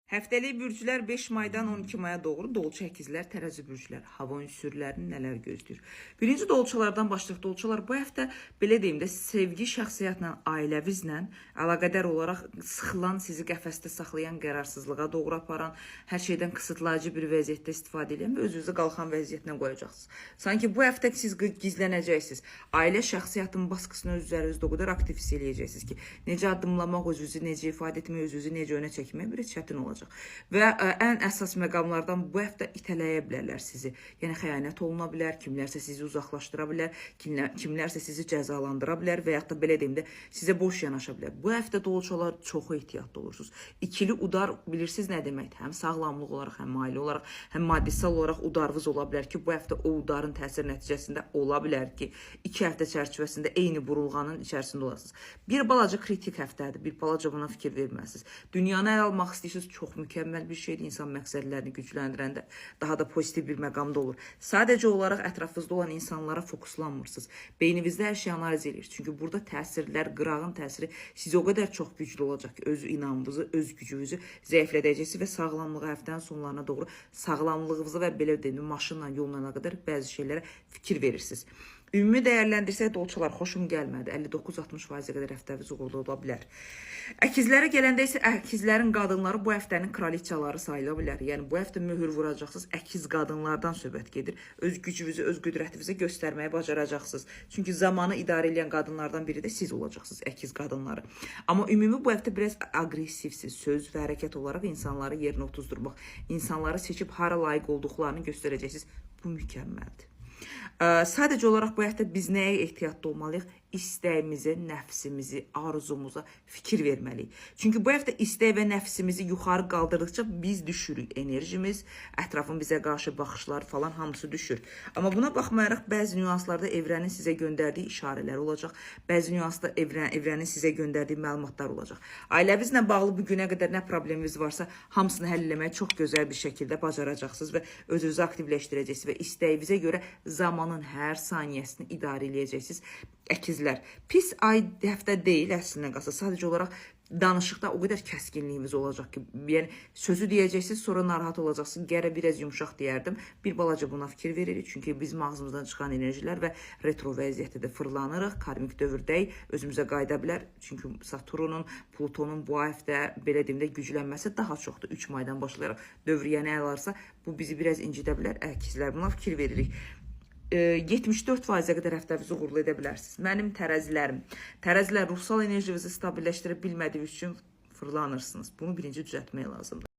Həftəlik bürclər 5 maydan 12 maya doğru dolça əkizlər, tərəzi bürclər, hava ünsürlərini nələr gözləyir? Birinci dolçalardan başlayaq. Dolçalar bu həftə belə deyim də sevgi şəxsiyyətlə, ailəvizlə əlaqədar olaraq sıxılan, sizi qəfəsdə saxlayan, qərarsızlığa doğru aparan, hər şeydən qısıtlayıcı bir vəziyyətdə istifadə edən və özünüzü qalxan vəziyyətinə qoyacaqsınız. Sanki bu həftə siz gizlənəcəksiniz. Ailə şəxsiyyətin baskısını öz üzərinizdə o qədər aktiv hiss eləyəcəksiniz ki, necə addımlamaq, özünüzü necə ifadə etmək, özünüzü necə önə çəkmək bir çətin olacaq. Və ən əsas məqamlardan bu həftə itələyə bilərlər sizi. Yəni xəyanət oluna bilər, kimlərsə sizi uzaqlaşdıra bilər, kimlərsə sizi cəzalandıra bilər və yaxud da belə deyim də sizə boş yanaşa bilər. Bu həftə dolçalar çox ehtiyatlı olursunuz. İkili udar bilirsiniz nə deməkdir? Həm sağlamlıq olaraq, həm ailə olaraq, həm maddisal olaraq udarınız ola bilər ki, bu həftə o udarın təsir nəticəsində ola bilər ki, 2 həftə çərçivəsində eyni burulğanın içərisində olasınız. Bir balaca kritik həftədir, bir balaca buna fikir verməlisiniz. Dünyanı əl almaq istəyirsiniz, çox mükəmməl bir şeydir. İnsan məqsədlərini gücləndirəndə daha da pozitiv bir məqamda olur. Sadəcə olaraq ətrafınızda olan insanlara fokuslanmırsınız. Beyninizdə hər şey analiz edirsiniz. Çünki burada təsirlər, qırağın təsiri sizə o qədər çox güclü olacaq ki, öz inamınızı, öz gücünüzü zəiflədəcəksiniz və sağlamlığa həftənin sonlarına doğru sağlamlığınızı və belə deyim, maşınla, yolla qədər bəzi şeylərə fikir verirsiniz. Ümumi dəyərləndirsək dolçalar xoşum gəlmədi. 59-60%-ə qədər həftəviz uğurlu ola bilər. Əkizlərə gələndə isə əkizlərin qadınları bu həftənin kraliçaları sayıla bilər. Yəni bu həftə möhür vuracaqsınız. Əkiz qadınlardan söhbət gedir. Öz gücünüzü, öz qüdrətinizi göstərməyə bacaracaqsınız. Çünki zamanı idarə edən qadınlardan biri də siz olacaqsınız, əkiz qadınları. Amma ümumi bu həftə biraz aqressivsiz, söz və hərəkət olaraq insanları yerinə otuzdurmaq, insanları seçib hara layiq olduqlarını göstərəcəksiniz. Bu mükəmməldir. Sadəcə olaraq bu həftə biz nəyə ehtiyatlı olmalıyıq? İstəyimizə, nəfsimizi, arzumuza fikir verməliyik. Çünki bu həftə istək və nəfsimizi yuxarı qaldırdıqca biz düşürük. Enerjimiz, ətrafın bizə qarşı baxışlar falan hamısı düşür. Amma buna baxmayaraq bəzi nüanslarda evrənin sizə göndərdiyi işarələr olacaq. Bəzi nüansda evrənin sizə göndərdiyi məlumatlar olacaq. Ailəvizlə bağlı bu günə qədər nə probleminiz varsa hamısını həll etməyə çox gözəl bir şəkildə bacaracaqsınız və özünüzü aktivləşdirəcəksiniz və istəyinizə görə zamanın hər saniyəsini idarə edəcəksiniz. Əkizlər, pis ay həftə deyil əslində qalsa, sadəcə olaraq danışıqda o qədər kəskinliyimiz olacaq ki, yəni sözü deyəcəksiniz, sonra narahat olacaqsınız. Gərək biraz yumşaq deyərdim. Bir balaca buna fikir veririk. Çünki bizim ağzımızdan çıxan enerjilər və retro vəziyyətdə də fırlanırıq. Karmik dövrdəyik, özümüzə qayıda bilər. Çünki Saturnun, Plutonun bu həftə belə deyim də güclənməsi daha çoxdur. 3 maydan başlayaraq dövriyyəni əl alsa, bu bizi biraz incidə bilər. Əkizlər, buna fikir veririk. 74%-ə qədər həftəvizi uğurlu edə bilərsiniz. Mənim tərəzilərim. Tərəzilər ruhsal enerjinizi stabilləşdirə bilmədiyi üçün fırlanırsınız. Bunu birinci düzəltmək lazımdır.